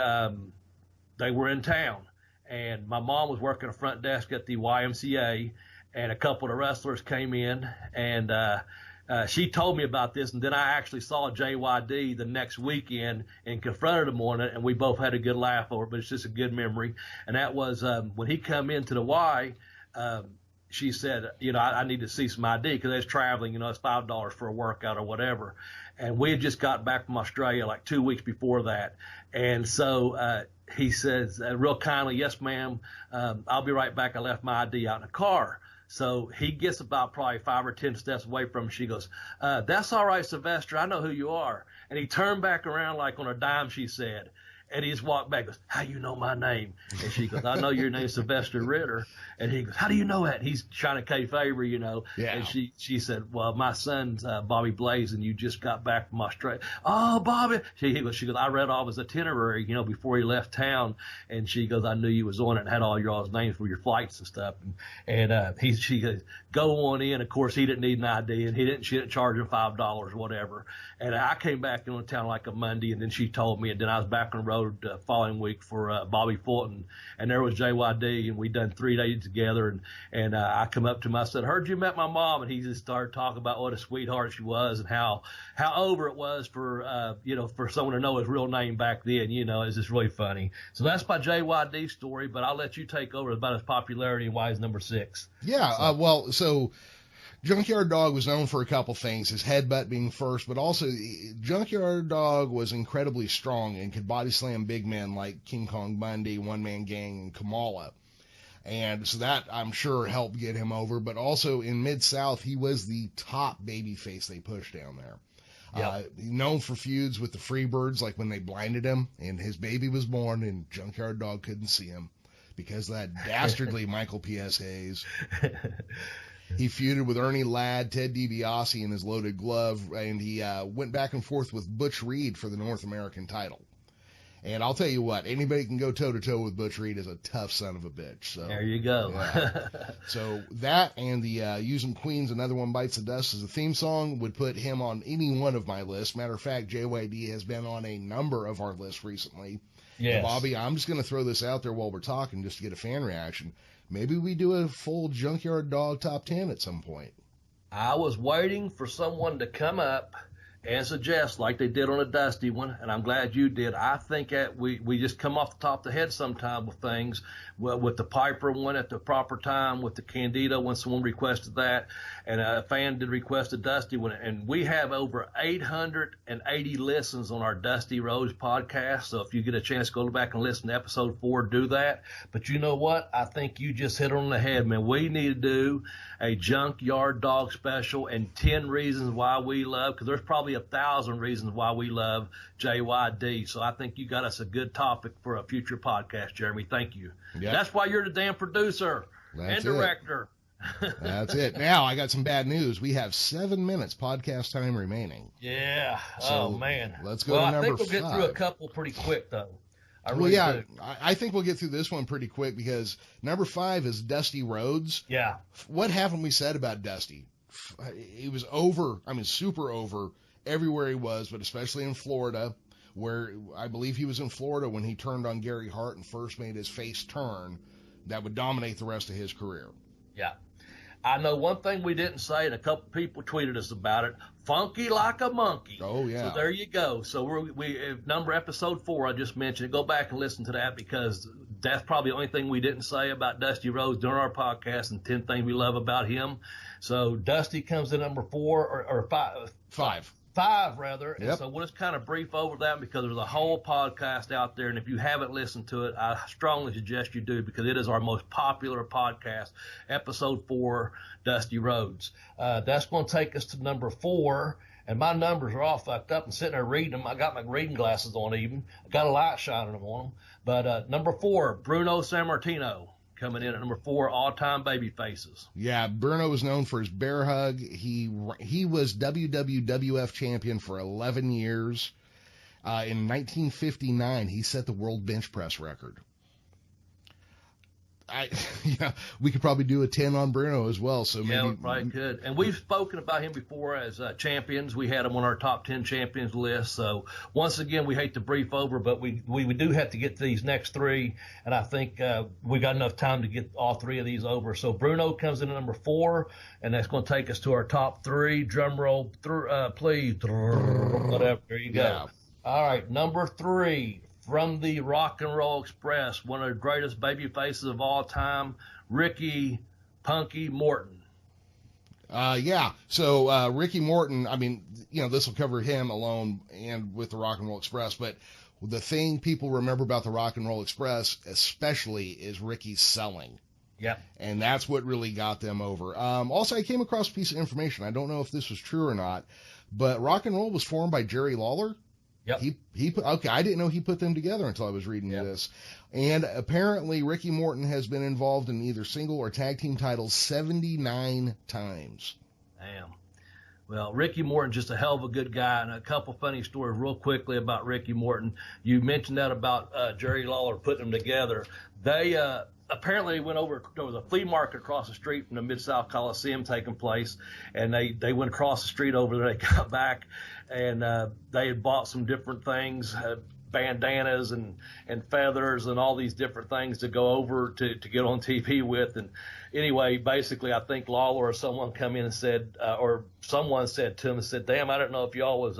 were in town. And my mom was working a front desk at the YMCA, and a couple of the wrestlers came in, and she told me about this, and then I actually saw JYD the next weekend and confronted him on it, and we both had a good laugh over it, but it's just a good memory. And that was when he come into the Y, she said, you know, I need to see some ID because I was traveling, you know, it's $5 for a workout or whatever. And we had just got back from Australia like 2 weeks before that. And so he says real kindly, yes, ma'am, I'll be right back. I left my ID out in the car. So he gets about probably 5 or 10 steps away from him. She goes, that's all right, Sylvester. I know who you are. And he turned back around like on a dime, she said. And he just walked back and goes, how you know my name? And she goes, I know your name's Sylvester Ritter. And he goes, how do you know that? And he's trying to favor, you know. Yeah. And she said, well, my son's Bobby Blaze, and you just got back from Australia. Oh, Bobby. She goes, I read all his itinerary, you know, before he left town. And she goes, I knew you was on it and had all y'all's names for your flights and stuff. And she goes, go on in. Of course, he didn't need an ID, and she didn't charge him $5 or whatever. And I came back into town like a Monday, and then she told me, and then I was back on the road following week for Bobby Fulton, and there was JYD, and we done 3 days together, and I come up to him, I said, heard you met my mom, and he just started talking about what a sweetheart she was and how over it was for you know, for someone to know his real name back then. You know, it's just really funny. So that's my JYD story, but I'll let you take over about his popularity and why he's number 6. Yeah, so Junkyard Dog was known for a couple things, his headbutt being first, but also Junkyard Dog was incredibly strong and could body slam big men like King Kong Bundy, One Man Gang, and Kamala. And so that, I'm sure, helped get him over. But also in Mid-South, he was the top babyface they pushed down there. Yep. Known for feuds with the Freebirds, like when they blinded him and his baby was born and Junkyard Dog couldn't see him because of that dastardly Michael P.S. Hayes. He feuded with Ernie Ladd, Ted DiBiase in his Loaded Glove, and he went back and forth with Butch Reed for the North American title. And I'll tell you what, anybody can go toe-to-toe with Butch Reed is a tough son of a bitch. So there you go. Yeah. So that and the Using Queens, Another One Bites the Dust as a theme song would put him on any one of my lists. Matter of fact, JYD has been on a number of our lists recently. Yes. And Bobby, I'm just going to throw this out there while we're talking just to get a fan reaction. Maybe we do a full Junkyard Dog top 10 at some point. I was waiting for someone to come up and suggest, like they did on a Dusty one, and I'm glad you did. I think that we just come off the top of the head sometime with things, with the Piper one at the proper time, with the Candido when someone requested that, and a fan did request a Dusty one. And we have over 880 listens on our Dusty Rose podcast, so if you get a chance to go back and listen to episode 4, do that. But you know what? I think you just hit it on the head, man. We need to do a Junkyard Dog special and 10 reasons why we love, because there's probably 1,000 reasons why we love JYD. So I think you got us a good topic for a future podcast, Jeremy. Thank you. Yeah. That's why you're the damn producer and director. That's it. Now I got some bad news. We have 7 minutes podcast time remaining. Yeah. So, oh man. let's go to number I think we'll get through a 5. couple pretty quick though. I think we'll get through this one pretty quick because number 5 is Dusty Rhodes. Yeah. What haven't we said about Dusty? He was over, super over everywhere he was, but especially in Florida, where I believe he was in Florida when he turned on Gary Hart and first made his face turn that would dominate the rest of his career. Yeah. I know one thing we didn't say, and a couple people tweeted us about it. Funky like a monkey. Oh, yeah. So there you go. So we episode 4, I just mentioned it. Go back and listen to that because that's probably the only thing we didn't say about Dusty Rhodes during our podcast and 10 things we love about him. So Dusty comes in number 4 or 5. 5 rather. Yep. And so we'll just kind of brief over that because there's a whole podcast out there. And if you haven't listened to it, I strongly suggest you do because it is our most popular podcast, episode 4, Dusty Rhodes. That's going to take us to number 4. And my numbers are all fucked up and sitting there reading them. I got my reading glasses on even. I got a light shining on them. But number 4, Bruno Sammartino. Coming in at number 4, all-time baby faces. Yeah, Bruno was known for his bear hug. He was WWF champion for 11 years. In 1959, he set the world bench press record. We could probably do a 10 on Bruno as well. So maybe, we probably could. And we've spoken about him before as champions. We had him on our top 10 champions list. So once again, we hate to brief over, but we do have to get to these next 3. And I think we got enough time to get all 3 of these over. So Bruno comes in at number 4, and that's going to take us to our top 3. Drum roll, please. Whatever. There you go. Yeah. All right, number 3. From the Rock and Roll Express, one of the greatest baby faces of all time, Ricky Punky Morton. So Ricky Morton, this will cover him alone and with the Rock and Roll Express, but the thing people remember about the Rock and Roll Express especially is Ricky's selling. Yeah. And that's what really got them over. Also, I came across a piece of information. I don't know if this was true or not, but Rock and Roll was formed by Jerry Lawler. Yep. I didn't know he put them together until I was reading this. And apparently Ricky Morton has been involved in either single or tag team titles 79 times. Damn. Well, Ricky Morton's just a hell of a good guy, and a couple funny stories real quickly about Ricky Morton. You mentioned that about Jerry Lawler putting them together. They apparently went over. There was a flea market across the street from the Mid-South Coliseum taking place, and they went across the street over there. They got back, and they had bought some different things, bandanas and feathers and all these different things to go over to get on TV with. And anyway, basically, I think Lawler or someone come in and said, or someone said to him and said, "Damn, I don't know if y'all was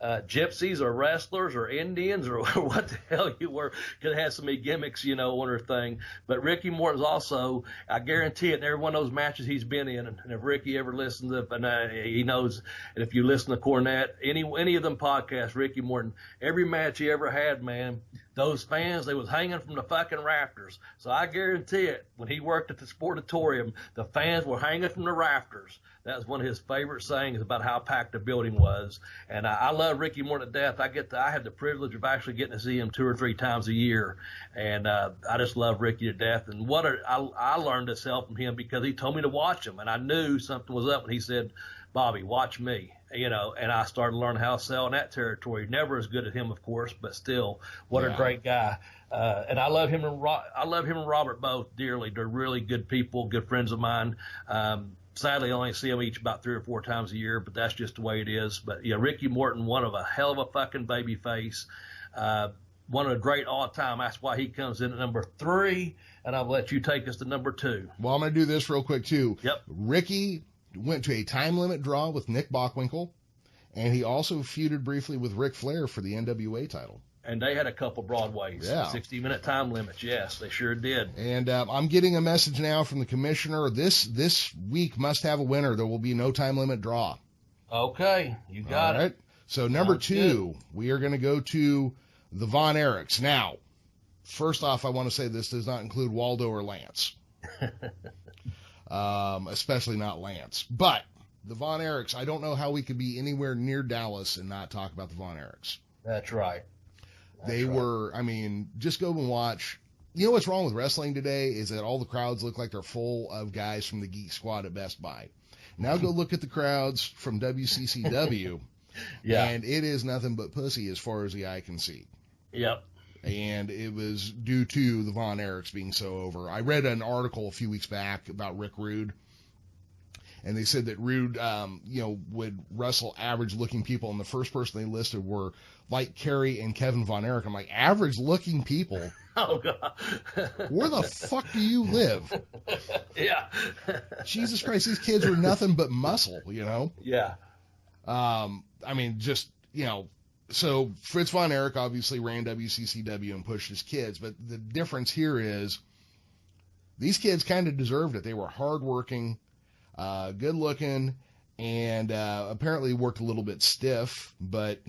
gypsies or wrestlers or Indians or what the hell you were," because it had so many gimmicks, on her thing. But Ricky Morton's also, I guarantee it, in every one of those matches he's been in, and if Ricky ever listens to it, and he knows, and if you listen to Cornette, any of them podcasts, Ricky Morton, every match he ever had, man, those fans, they was hanging from the fucking rafters. So I guarantee it, when he worked at the Sportatorium, the fans were hanging from the rafters. That was one of his favorite sayings about how packed the building was. And I love Ricky Morton to death. I have the privilege of actually getting to see him 2 or 3 times a year. And I just love Ricky to death. And I learned to sell from him because he told me to watch him. And I knew something was up when he said, "Bobby, watch me." And I started learning how to sell in that territory. Never as good as him, of course, but still, what a great guy. And I love him and Robert both dearly. They're really good people, good friends of mine. Sadly, I only see them each about 3 or 4 times a year, but that's just the way it is. But Ricky Morton, one of a hell of a fucking baby face. One of the great all time. That's why he comes in at number 3, and I'll let you take us to number 2. Well, I'm going to do this real quick too. Yep. Ricky went to a time limit draw with Nick Bockwinkel, and he also feuded briefly with Ric Flair for the NWA title. And they had a couple Broadways, 60-minute time limits. Yes, they sure did. And I'm getting a message now from the commissioner. This week must have a winner. There will be no time limit draw. Okay, you got it. Right. So number 2, we are going to go to the Von Erichs. Now, first off, I want to say this does not include Waldo or Lance. Especially not Lance. But the Von Erichs, I don't know how we could be anywhere near Dallas and not talk about the Von Erichs. That's right. They were, just go and watch you know what's wrong with wrestling today is that all the crowds look like they're full of guys from the Geek Squad at Best Buy. Now go look at the crowds from WCCW, Yeah. and it is nothing but pussy as far as the eye can see. Yep. And it was due to the Von Erichs being so over. I read an article a few weeks back about Rick Rude, and they said that Rude, would wrestle average-looking people, and the first person they listed were like Kerry and Kevin Von Erich. I'm like, average-looking people? Oh, God. Where the fuck do you live? Yeah. Jesus Christ, these kids are nothing but muscle, Yeah. So Fritz Von Erich obviously ran WCCW and pushed his kids, but the difference here is these kids kind of deserved it. They were hardworking, good looking, and apparently worked a little bit stiff, but,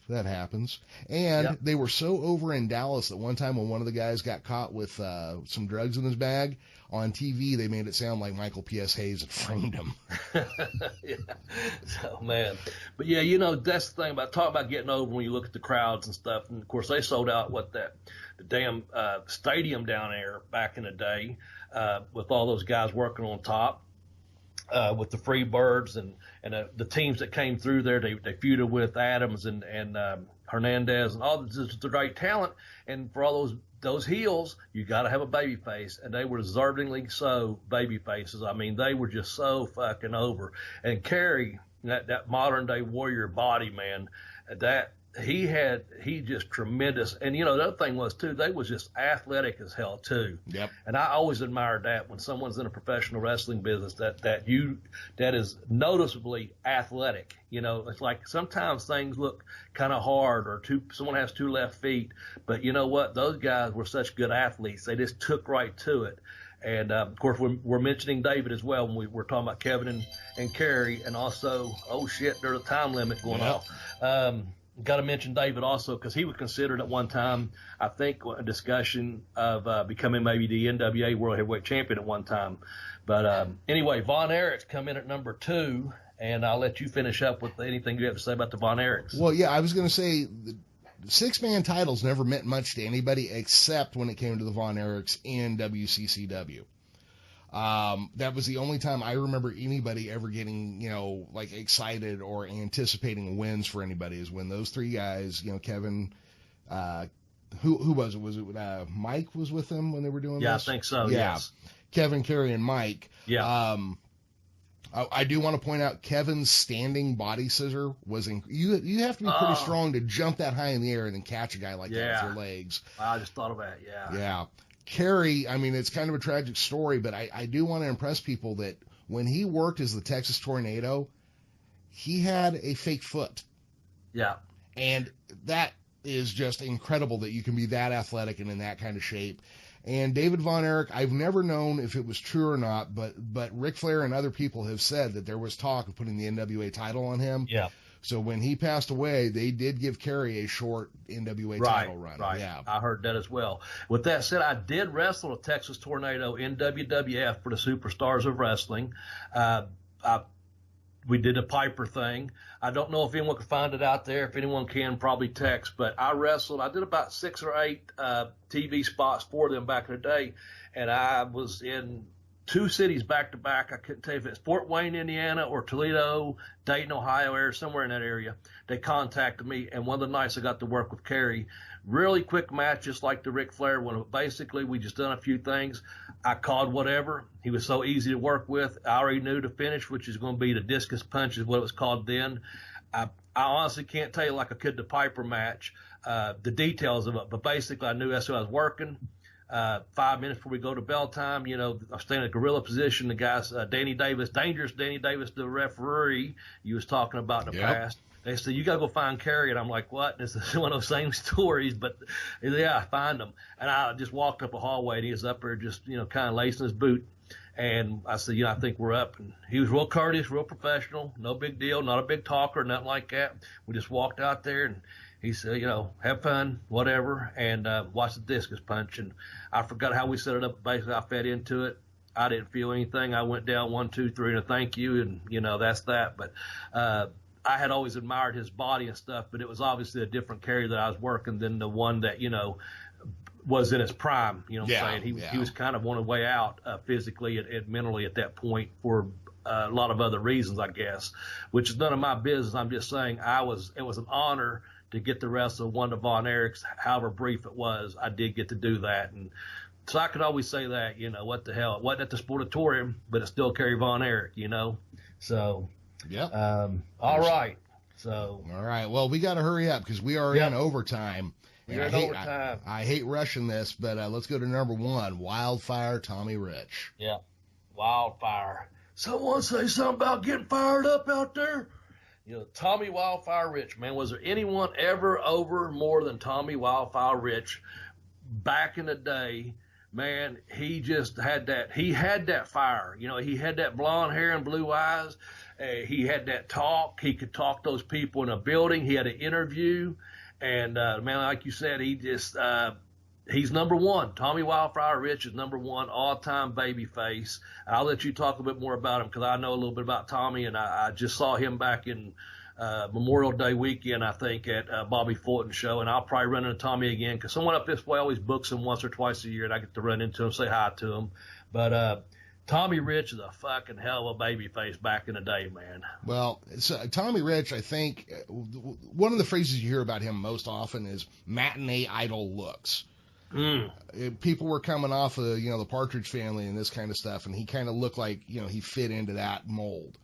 that happens. And They were so over in Dallas that one time when one of the guys got caught with some drugs in his bag, on TV they made it sound like Michael P.S. Hayes had framed him. Yeah. So, man. But, yeah, that's the thing about talking about getting over when you look at the crowds and stuff. And, of course, they sold out the damn stadium down there back in the day with all those guys working on top. With the Freebirds and the teams that came through there, they feuded with Adams and Hernandez and all the great talent. And for all those heels, you got to have a baby face, and they were deservingly so baby faces. I mean, they were just so fucking over. And Kerry, that modern day warrior body, man, he just tremendous. And, the other thing was, too, they was just athletic as hell, too. Yep. And I always admired that when someone's in a professional wrestling business, that is noticeably athletic. It's like sometimes things look kind of hard or someone has two left feet. But you know what? Those guys were such good athletes. They just took right to it. And, of course, we're mentioning David as well when we're talking about Kevin and Kerry. And also, oh, shit, there's a time limit going off. Got to mention David also because he was considered at one time, I think, a discussion of becoming maybe the NWA World Heavyweight Champion at one time. But anyway, Von Erichs come in at number 2, and I'll let you finish up with anything you have to say about the Von Erichs. Well, yeah, I was going to say the 6-man titles never meant much to anybody except when it came to the Von Erichs in WCCW. That was the only time I remember anybody ever getting, excited or anticipating wins for anybody is when those 3 guys, Kevin, who was it? Was it, Mike was with them when they were doing this? Yeah, I think so. Yeah. Yes. Kevin, Kerry, and Mike. Yeah. I do want to point out Kevin's standing body scissor was, you have to be pretty strong to jump that high in the air and then catch a guy like that with your legs. I just thought of that. Yeah. Yeah. Kerry, I mean, it's kind of a tragic story, but I do want to impress people that when he worked as the Texas Tornado, he had a fake foot. Yeah. And that is just incredible that you can be that athletic and in that kind of shape. And David Von Erich, I've never known if it was true or not, but Ric Flair and other people have said that there was talk of putting the NWA title on him. Yeah. So when he passed away, they did give Kerry a short NWA title run. Right. Yeah. I heard that as well. With that said, I did wrestle a Texas Tornado in WWF for the Superstars of Wrestling. We did a Piper thing. I don't know if anyone can find it out there. If anyone can, probably text. But I wrestled. I did about 6 or 8 TV spots for them back in the day. And I was in 2 cities back to back. I couldn't tell you if it's Fort Wayne, Indiana, or Toledo, Dayton, Ohio, or somewhere in that area. They contacted me, and one of the nights I got to work with Kerry. Really quick match, just like the Ric Flair one. Basically, we just done a few things. I called whatever. He was so easy to work with. I already knew the finish, which is going to be the discus punch, is what it was called then. I honestly can't tell you like I could the Piper match, the details of it, but basically I knew that's who I was working. 5 minutes before we go to bell time, I'm staying in a gorilla position. The guys, Danny Davis, dangerous Danny Davis, the referee you was talking about in the past. They said, you got to go find Kerry. And I'm like, what? This is one of those same stories, but yeah, I find him. And I just walked up a hallway and he was up there just, kind of lacing his boot. And I said, I think we're up. And he was real courteous, real professional, no big deal, not a big talker, nothing like that. We just walked out there and he said, have fun, whatever, and watch the discus punch. And I forgot how we set it up. Basically, I fed into it. I didn't feel anything. I went down 1, 2, 3 and a thank you, and, that's that. But I had always admired his body and stuff, but it was obviously a different Kerry that I was working than the one that, was in his prime. You know what I'm saying? Yeah. He was kind of on his way out physically and mentally at that point for a lot of other reasons, I guess, which is none of my business. I'm just saying it was an honor to get the wrestle one of Von Erich's, however brief it was. I did get to do that. And so I could always say that, you know, what the hell, it wasn't at the Sportatorium, but it's still Kerry Von Erich, you know? So, yeah. All right. All right. Well, we got to hurry up because we are in overtime. We're in overtime. I hate rushing this, but let's go to number 1, Wildfire Tommy Rich. Yeah. Wildfire. Someone say something about getting fired up out there. You know, Tommy Wildfire Rich, man, was there anyone ever over more than Tommy Wildfire Rich back in the day? Man, he just had that fire. You know, he had that blonde hair and blue eyes. He had that talk. He could talk those people in a building. He had an interview. And, man, like you said, he's number 1. Tommy Wildfire Rich is number 1 all-time babyface. I'll let you talk a bit more about him because I know a little bit about Tommy, and I just saw him back in Memorial Day weekend, I think, at Bobby Fulton's show, and I'll probably run into Tommy again because someone up this way always books him once or twice a year, and I get to run into him, say hi to him. But Tommy Rich is a fucking hell of a babyface back in the day, man. Well, Tommy Rich, I think, one of the phrases you hear about him most often is matinee idol looks. People were coming off of, you know, the Partridge Family and this kind of stuff, and he kind of looked like, you know, he fit into that mold.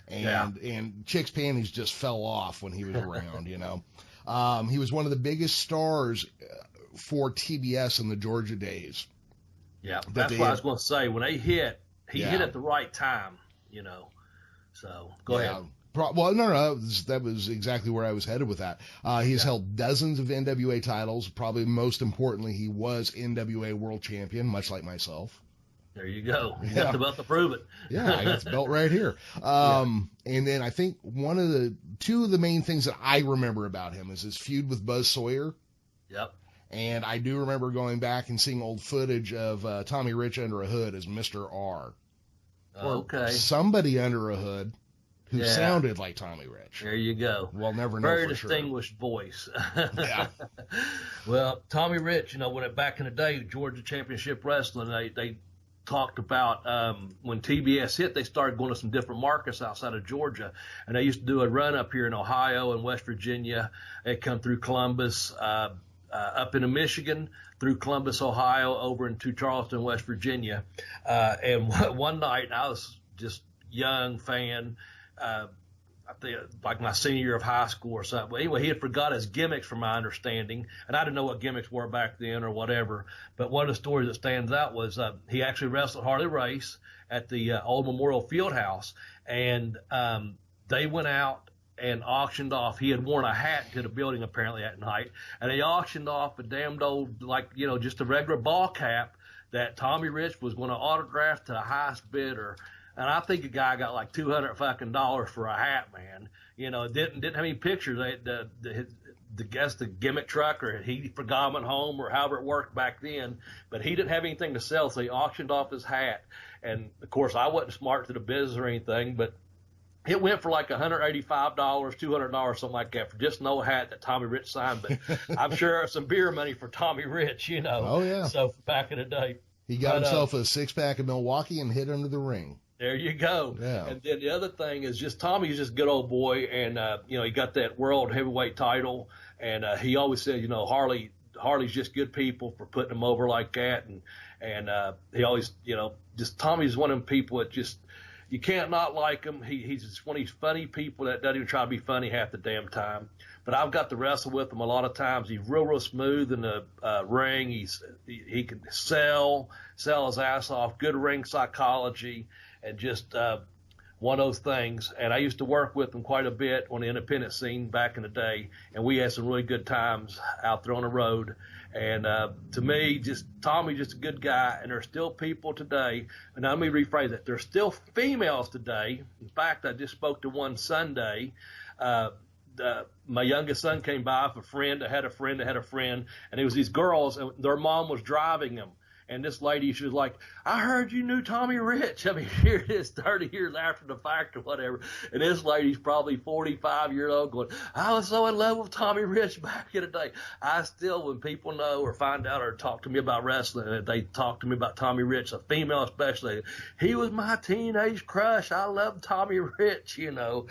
And chicks' panties just fell off when he was around, you know. He was one of the biggest stars for TBS in the Georgia days. Yeah, that's what I was going to say. When they hit, he hit at the right time, you know. So, go ahead. Well, no, that was exactly where I was headed with that. He's held dozens of NWA titles. Probably most importantly, he was NWA World Champion, much like myself. There you go. You got the belt to prove it. Yeah, I got the belt right here. And then I think two of the main things that I remember about him is his feud with Buzz Sawyer. Yep. And I do remember going back and seeing old footage of Tommy Rich under a hood as Mr. R. Okay. Or somebody under a hood who sounded like Tommy Rich. There you go. We'll never know Very for sure. distinguished voice. Yeah. Well, Tommy Rich, you know, when back in the day, Georgia Championship Wrestling, they talked about when TBS hit, they started going to some different markets outside of Georgia, and they used to do a run up here in Ohio and West Virginia. They come through Columbus, up into Michigan, through Columbus, Ohio, over into Charleston, West Virginia. And one night, I was just young fan. I think like my senior year of high school or something. But anyway, he had forgot his gimmicks from my understanding, and I didn't know what gimmicks were back then or whatever. But one of the stories that stands out was he actually wrestled Harley Race at the old Memorial Fieldhouse, and they went out and auctioned off. He had worn a hat to the building apparently that night, and they auctioned off a damned old, like, you know, just a regular ball cap that Tommy Rich was going to autograph to the highest bidder. And I think a guy got like $200 for a hat, man. You know, didn't have any pictures. The gimmick truck, or he forgot him at home, or however it worked back then. But he didn't have anything to sell, so he auctioned off his hat. And of course, I wasn't smart to the business or anything, but it went for like $185, $200, something like that, for just an old hat that Tommy Rich signed. But I'm sure some beer money for Tommy Rich, you know. Oh yeah. So back in the day, he got himself a 6-pack of Milwaukee and hit under the ring. There you go. Yeah. And then the other thing is just Tommy's just a good old boy, and you know, he got that world heavyweight title, and he always said, you know, Harley's just good people for putting him over like that, and he always, you know, just Tommy's one of them people that just you can't not like him. He's just one of these funny people that doesn't even try to be funny half the damn time. But I've got to wrestle with him a lot of times. He's real smooth in the ring. He can sell his ass off. Good ring psychology. And just one of those things. And I used to work with him quite a bit on the independent scene back in the day, and we had some really good times out there on the road. And to me, Tommy, just a good guy. And there's still people today. And let me rephrase that. There's still females today. In fact, I just spoke to one Sunday. My youngest son came by with a friend that had a friend that had a friend, and it was these girls, and their mom was driving them. And this lady, she was like, I heard you knew Tommy Rich. I mean, here it is 30 years after the fact or whatever. And this lady's probably 45 years old going, I was so in love with Tommy Rich back in the day. I still, when people know or find out or talk to me about wrestling, and they talk to me about Tommy Rich, a female especially, he was my teenage crush. I love Tommy Rich, you know.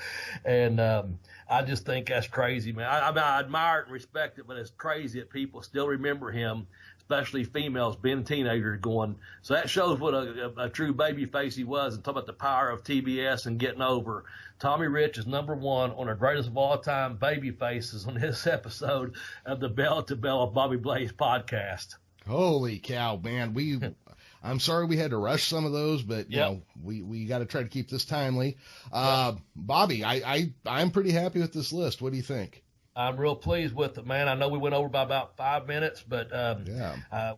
And I just think that's crazy, man. I admire it and respect it, but it's crazy that people still remember him, especially females being teenagers going. So that shows what a true baby face he was, and talk about the power of TBS and getting over. Tommy Rich is number one on the greatest of all time baby faces on this episode of the Bell to Bell of Bobby Blaze podcast. Holy cow, man. I'm sorry we had to rush some of those, but you know, we got to try to keep this timely. Bobby, I'm pretty happy with this list. What do you think? I'm real pleased with it, man. I know we went over by about 5 minutes, but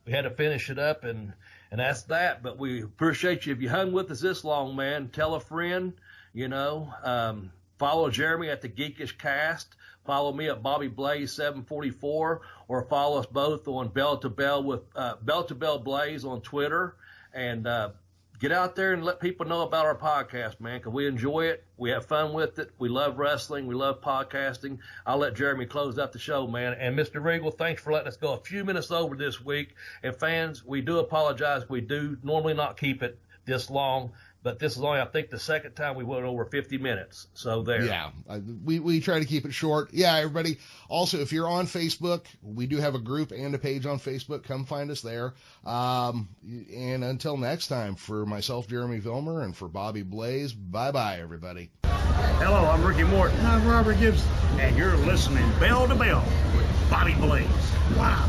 we had to finish it up, and that's that. But we appreciate you. If you hung with us this long, man, tell a friend, you know. Follow Jeremy at the Geekish Cast. Follow me at Bobby Blaze 744, or follow us both on Bell to Bell with Bell to Bell Blaze on Twitter, and get out there and let people know about our podcast, man, because we enjoy it. We have fun with it. We love wrestling. We love podcasting. I'll let Jeremy close out the show, man. And Mr. Regal, thanks for letting us go a few minutes over this week. And fans, we do apologize. We do normally not keep it this long, but this is only, I think, the second time we went over 50 minutes. So there. Yeah, we try to keep it short. Yeah, everybody. Also, if you're on Facebook, we do have a group and a page on Facebook. Come find us there. And until next time, for myself, Jeremy Vilmer, and for Bobby Blaze, bye-bye, everybody. Hello, I'm Ricky Morton. I'm Robert Gibson. And you're listening Bell to Bell with Bobby Blaze. Wow.